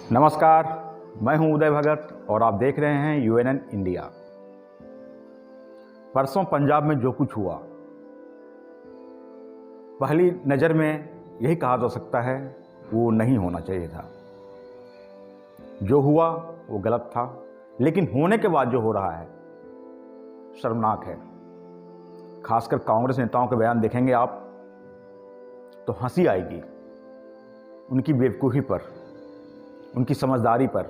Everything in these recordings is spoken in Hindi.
नमस्कार, मैं हूं उदय भगत और आप देख रहे हैं यूएनएन इंडिया। परसों पंजाब में जो कुछ हुआ, पहली नज़र में यही कहा जा सकता है वो नहीं होना चाहिए था। जो हुआ वो गलत था, लेकिन होने के बाद जो हो रहा है शर्मनाक है। खासकर कांग्रेस नेताओं के बयान देखेंगे आप तो हंसी आएगी, उनकी बेवकूफ़ी पर, उनकी समझदारी पर,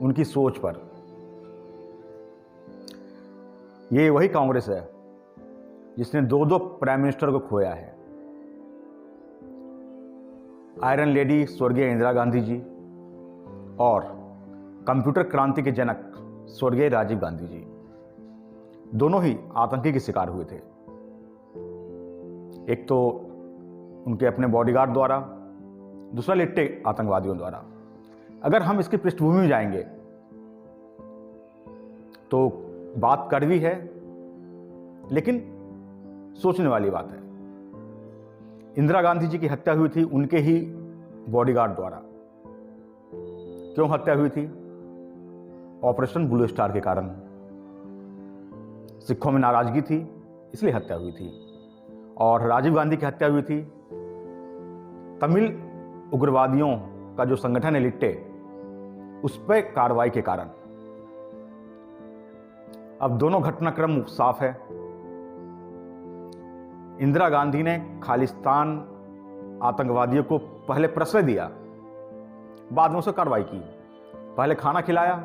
उनकी सोच पर। ये वही कांग्रेस है जिसने दो प्राइम मिनिस्टर को खोया है। आयरन लेडी स्वर्गीय इंदिरा गांधी जी और कंप्यूटर क्रांति के जनक स्वर्गीय राजीव गांधी जी, दोनों ही आतंकी के शिकार हुए थे। एक तो उनके अपने बॉडीगार्ड द्वारा, दूसरा लिट्टे आतंकवादियों द्वारा। अगर हम इसकी पृष्ठभूमि में जाएंगे तो बात कड़वी है, लेकिन सोचने वाली बात है। इंदिरा गांधी जी की हत्या हुई थी उनके ही बॉडीगार्ड द्वारा। क्यों हत्या हुई थी? ऑपरेशन ब्लू स्टार के कारण। सिखों में नाराजगी थी, इसलिए हत्या हुई थी। और राजीव गांधी की हत्या हुई थी तमिल उग्रवादियों का जो संगठन है लिट्टे, उस पर कार्रवाई के कारण। अब दोनों घटनाक्रम साफ है। इंदिरा गांधी ने खालिस्तान आतंकवादियों को पहले प्रश्रय दिया, बाद में उसे कार्रवाई की। पहले खाना खिलाया,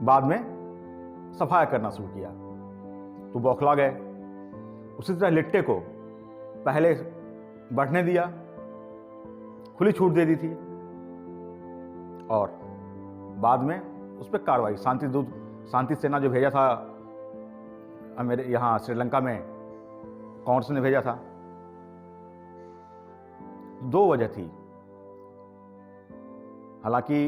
बाद में सफाया करना शुरू किया, तो बौखला गए। उसी तरह लिट्टे को पहले बढ़ने दिया, खुली छूट दे दी थी, और बाद में उस पर कार्रवाई। शांति सेना जो भेजा था मेरे यहाँ श्रीलंका में, कांग्रेस ने भेजा था। दो वजह थी। हालांकि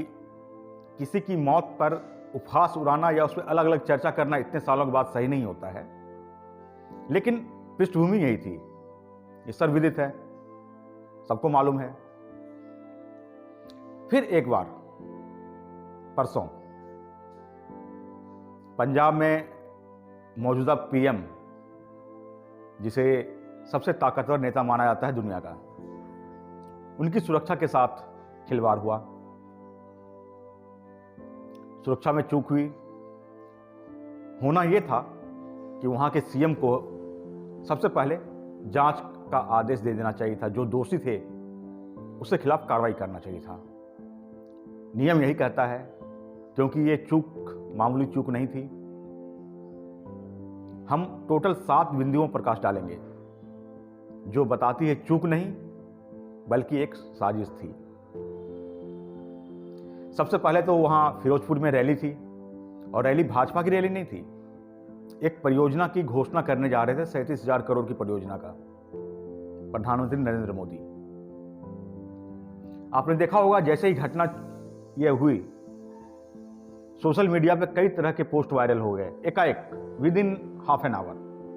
किसी की मौत पर उपहास उड़ाना या उस पर अलग अलग चर्चा करना इतने सालों के बाद सही नहीं होता है, लेकिन पृष्ठभूमि यही थी। ये सर्वविदित है, सबको मालूम है। फिर एक बार परसों पंजाब में मौजूदा पीएम, जिसे सबसे ताकतवर नेता माना जाता है दुनिया का, उनकी सुरक्षा के साथ खिलवाड़ हुआ। सुरक्षा में चूक हुई। होना यह था कि वहां के सीएम को सबसे पहले जांच का आदेश दे देना चाहिए था। जो दोषी थे उसके खिलाफ कार्रवाई करना चाहिए था। नियम यही कहता है, क्योंकि ये चूक मामूली चूक नहीं थी। हम टोटल 7 बिंदुओं पर प्रकाश डालेंगे जो बताती है चूक नहीं बल्कि एक साजिश थी। सबसे पहले तो वहां फिरोजपुर में रैली थी, और रैली भाजपा की रैली नहीं थी। एक परियोजना की घोषणा करने जा रहे थे, 37,000 करोड़ की परियोजना का, प्रधानमंत्री नरेंद्र मोदी। आपने देखा होगा, जैसे ही घटना यह हुई, सोशल मीडिया पे कई तरह के पोस्ट वायरल हो गए एकाएक, with in half an hour,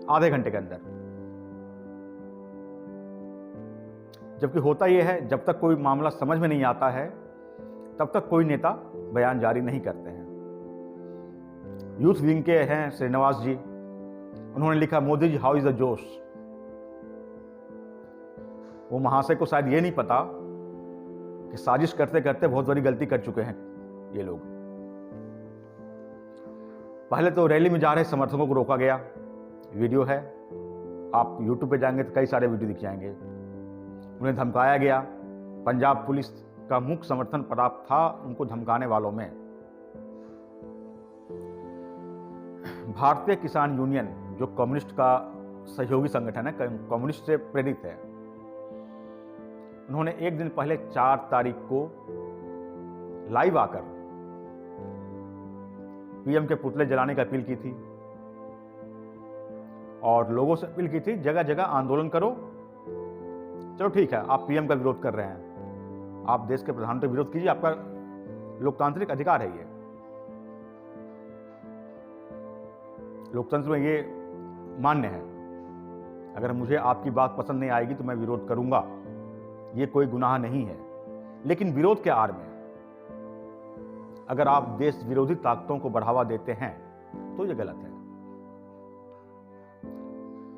आधे घंटे के अंदर। जबकि होता यह है, जब तक कोई मामला समझ में नहीं आता है तब तक कोई नेता बयान जारी नहीं करते हैं। यूथ विंग के हैं श्रीनिवास जी, उन्होंने लिखा, Modi ji how is the जोश। वो महाशय को शायद ये नहीं पता कि साजिश करते करते बहुत बड़ी गलती कर चुके हैं ये लोग। पहले तो रैली में जा रहे समर्थकों को रोका गया। वीडियो है, आप यूट्यूब पे जाएंगे तो कई सारे वीडियो दिख जाएंगे। उन्हें धमकाया गया। पंजाब पुलिस का मुख्य समर्थन प्राप्त था उनको धमकाने वालों में। भारतीय किसान यूनियन, जो कम्युनिस्ट का सहयोगी संगठन है, कम्युनिस्ट से प्रेरित है, उन्होंने एक दिन पहले 4 तारीख को लाइव आकर पीएम के पुतले जलाने की अपील की थी, और लोगों से अपील की थी जगह जगह आंदोलन करो। चलो ठीक है, आप पीएम का विरोध कर रहे हैं, आप देश के प्रधान का विरोध कीजिए, आपका लोकतांत्रिक अधिकार है। ये लोकतंत्र में ये मान्य है। अगर मुझे आपकी बात पसंद नहीं आएगी तो मैं विरोध करूंगा, ये कोई गुनाह नहीं है। लेकिन विरोध के आड़ में अगर आप देश विरोधी ताकतों को बढ़ावा देते हैं तो ये गलत है।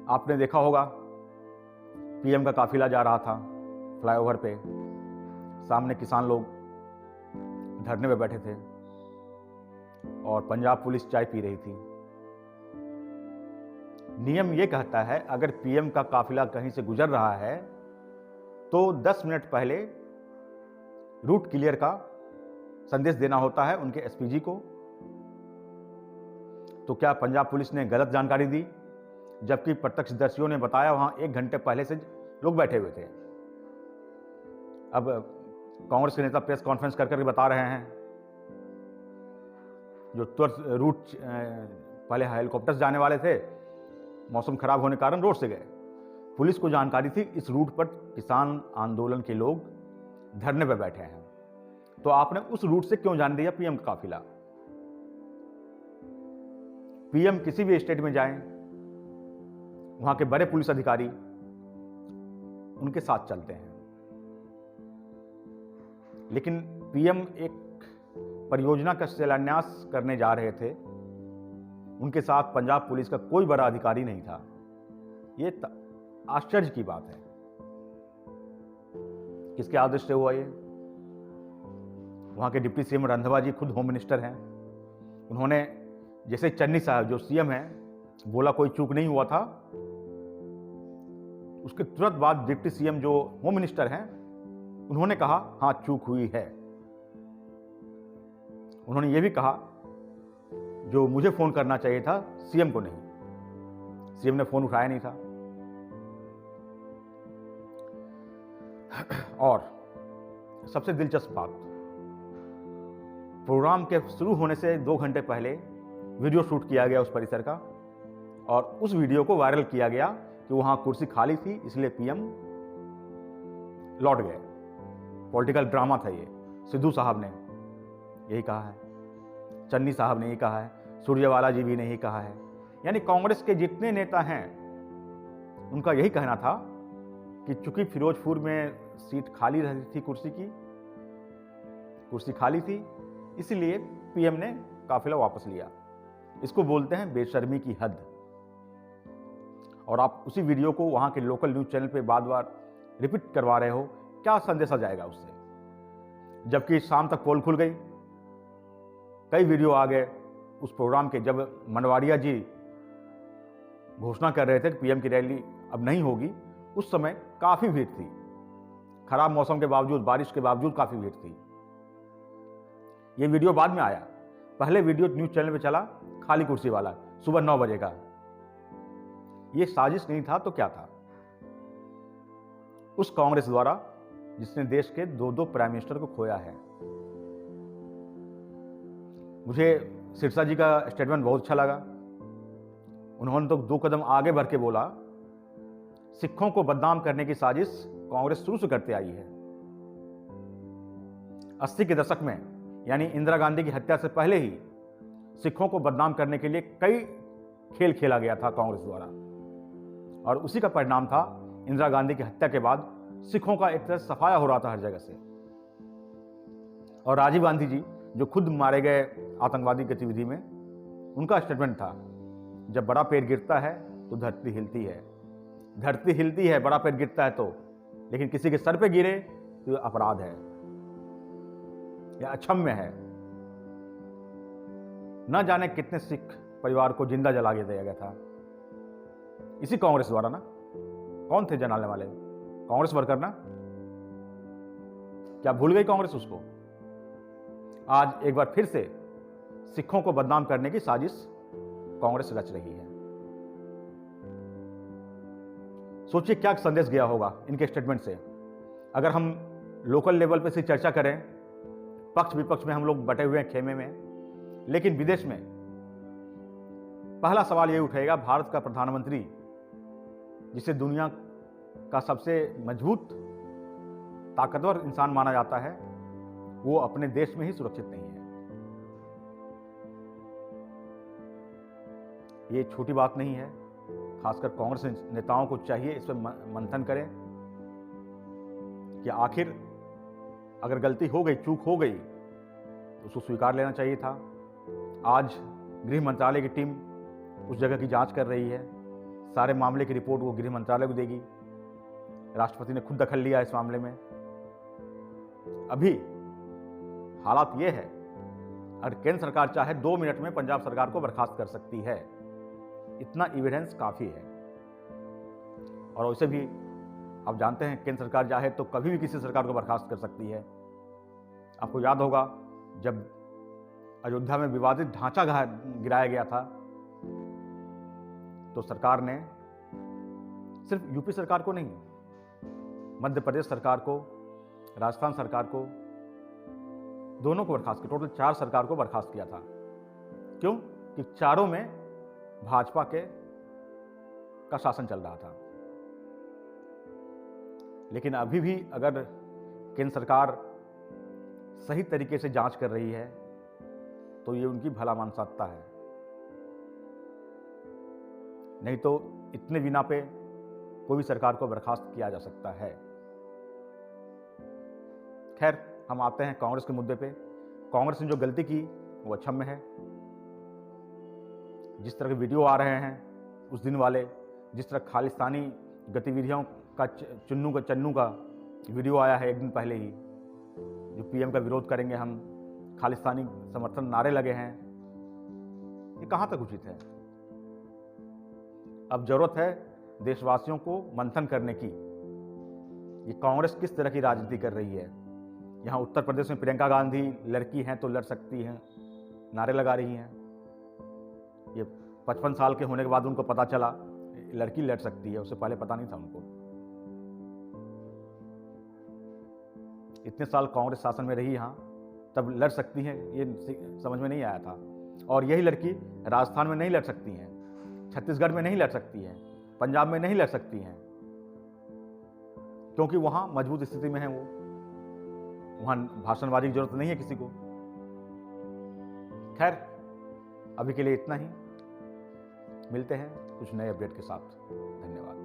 आपने देखा होगा पीएम का काफिला जा रहा था फ्लाईओवर पे, सामने किसान लोग धरने पे बैठे थे और पंजाब पुलिस चाय पी रही थी। नियम यह कहता है अगर पीएम का काफिला कहीं से गुजर रहा है तो 10 मिनट पहले रूट क्लियर का संदेश देना होता है उनके एसपीजी को। तो क्या पंजाब पुलिस ने गलत जानकारी दी, जबकि प्रत्यक्षदर्शियों ने बताया वहां 1 घंटे पहले से लोग बैठे हुए थे। अब कांग्रेस के नेता प्रेस कॉन्फ्रेंस कर करके बता रहे हैं जो तुरंत रूट पहले हेलीकॉप्टर से जाने वाले थे, मौसम खराब होने के कारण रोड से गए। पुलिस को जानकारी थी इस रूट पर किसान आंदोलन के लोग धरने पर बैठे हैं, तो आपने उस रूट से क्यों जाने दिया पीएम का काफिला? पीएम किसी भी स्टेट में जाएं, वहां के बड़े पुलिस अधिकारी उनके साथ चलते हैं, लेकिन पीएम एक परियोजना का शिलान्यास करने जा रहे थे, उनके साथ पंजाब पुलिस का कोई बड़ा अधिकारी नहीं था। ये आश्चर्य की बात है। किसके आदेश से हुआ ये? वहां के डिप्टी सीएम रंधावा जी खुद होम मिनिस्टर हैं। उन्होंने जैसे चन्नी साहब जो सीएम हैं बोला कोई चूक नहीं हुआ था, उसके तुरंत बाद डिप्टी सीएम जो होम मिनिस्टर हैं उन्होंने कहा हां चूक हुई है। उन्होंने ये भी कहा जो मुझे फोन करना चाहिए था सीएम को नहीं, सीएम ने फोन उठाया नहीं था। और सबसे दिलचस्प बात, प्रोग्राम के शुरू होने से 2 घंटे पहले वीडियो शूट किया गया उस परिसर का, और उस वीडियो को वायरल किया गया कि वहां कुर्सी खाली थी इसलिए पीएम लौट गए। पॉलिटिकल ड्रामा था ये। सिद्धू साहब ने यही कहा है, चन्नी साहब ने यही कहा है, सूर्यवाला जी भी ने यही कहा है। यानी कांग्रेस के जितने नेता हैं उनका यही कहना था कि चूंकि फिरोजपुर में सीट खाली रहती थी, कुर्सी खाली थी, इसलिए पीएम ने काफिला वापस लिया। इसको बोलते हैं बेशर्मी की हद। और आप उसी वीडियो को वहां के लोकल न्यूज चैनल पे बार-बार रिपीट करवा रहे हो, क्या संदेशा जाएगा उससे? जबकि शाम तक पोल खुल गई, कई वीडियो आ गए उस प्रोग्राम के। जब मंडवाड़िया जी घोषणा कर रहे थे कि पीएम की रैली अब नहीं होगी, उस समय काफी भीड़ थी। खराब मौसम के बावजूद, बारिश के बावजूद काफी भीड़ थी। ये वीडियो बाद में आया, पहले वीडियो न्यूज चैनल पे चला खाली कुर्सी वाला, सुबह 9 बजे का। ये साजिश नहीं था तो क्या था? उस कांग्रेस द्वारा जिसने देश के 2 प्राइम मिनिस्टर को खोया है। मुझे सिरसा जी का स्टेटमेंट बहुत अच्छा लगा। उन्होंने तो 2 कदम आगे बढ़ के बोला, सिखों को बदनाम करने की साजिश कांग्रेस शुरू से करते आई है। 80 के दशक में, यानी इंदिरा गांधी की हत्या से पहले ही सिखों को बदनाम करने के लिए कई खेल खेला गया था कांग्रेस द्वारा, और उसी का परिणाम था इंदिरा गांधी की हत्या के बाद सिखों का एक तरह सफाया हो रहा था हर जगह से। और राजीव गांधी जी जो खुद मारे गए आतंकवादी गतिविधि में, उनका स्टेटमेंट था, जब बड़ा पेड़ गिरता है तो धरती हिलती है। धरती हिलती है बड़ा पेड़ गिरता है तो, लेकिन किसी के सर पे गिरे तो अपराध है या अक्षम्य है। न जाने कितने सिख परिवार को जिंदा जला दिया गया था इसी कांग्रेस द्वारा ना। कौन थे जलाने वाले? कांग्रेस वर्कर ना। क्या भूल गई कांग्रेस उसको? आज एक बार फिर से सिखों को बदनाम करने की साजिश कांग्रेस रच रही है। सोचिए क्या संदेश गया होगा इनके स्टेटमेंट से। अगर हम लोकल लेवल पे से चर्चा करें, पक्ष विपक्ष में हम लोग बटे हुए हैं खेमे में, लेकिन विदेश में पहला सवाल ये उठेगा, भारत का प्रधानमंत्री जिसे दुनिया का सबसे मजबूत ताकतवर इंसान माना जाता है, वो अपने देश में ही सुरक्षित नहीं है। ये छोटी बात नहीं है। खासकर कांग्रेस नेताओं को चाहिए इस पर मंथन करें कि आखिर अगर गलती हो गई, चूक हो गई, उसको स्वीकार लेना चाहिए था। आज गृह मंत्रालय की टीम उस जगह की जांच कर रही है, सारे मामले की रिपोर्ट वो गृह मंत्रालय को देगी। राष्ट्रपति ने खुद दखल लिया इस मामले में। अभी हालात ये है, अगर केंद्र सरकार चाहे 2 मिनट में पंजाब सरकार को बर्खास्त कर सकती है, इतना एविडेंस काफी है। और वैसे भी आप जानते हैं केंद्र सरकार चाहे तो कभी भी किसी सरकार को बर्खास्त कर सकती है। आपको याद होगा जब अयोध्या में विवादित ढांचा गिराया गया था तो सरकार ने सिर्फ यूपी सरकार को नहीं, मध्य प्रदेश सरकार को, राजस्थान सरकार को, दोनों को बर्खास्त किया। टोटल 4 सरकार को बर्खास्त किया था। क्यों? कि चारों में भाजपा का शासन चल रहा था। लेकिन अभी भी अगर केंद्र सरकार सही तरीके से जांच कर रही है तो ये उनकी भला मानसिकता है, नहीं तो इतने बिना पे कोई भी सरकार को बर्खास्त किया जा सकता है। खैर, हम आते हैं कांग्रेस के मुद्दे पे। कांग्रेस ने जो गलती की वो अक्षम्य है। जिस तरह के वीडियो आ रहे हैं उस दिन वाले, जिस तरह खालिस्तानी गतिविधियों का चन्नू का वीडियो आया है एक दिन पहले ही, जो पीएम का विरोध करेंगे हम, खालिस्तानी समर्थन नारे लगे हैं, ये कहां तक उचित है? अब जरूरत है देशवासियों को मंथन करने की। ये कांग्रेस किस तरह की राजनीति कर रही है? यहाँ उत्तर प्रदेश में प्रियंका गांधी लड़की हैं तो लड़ सकती हैं, नारे लगा रही हैं। ये 55 साल के होने के बाद उनको पता चला लड़की लड़ सकती है, उससे पहले पता नहीं था उनको। इतने साल कांग्रेस शासन में रही यहाँ, तब लड़ सकती हैं ये समझ में नहीं आया था। और यही लड़की राजस्थान में नहीं लड़ सकती हैं, छत्तीसगढ़ में नहीं लड़ सकती हैं, पंजाब में नहीं लड़ सकती हैं, क्योंकि वहां मजबूत स्थिति में है वो। वहां भाषणबाजी की जरूरत नहीं है किसी को। खैर, अभी के लिए इतना ही। मिलते हैं कुछ नए अपडेट के साथ। धन्यवाद।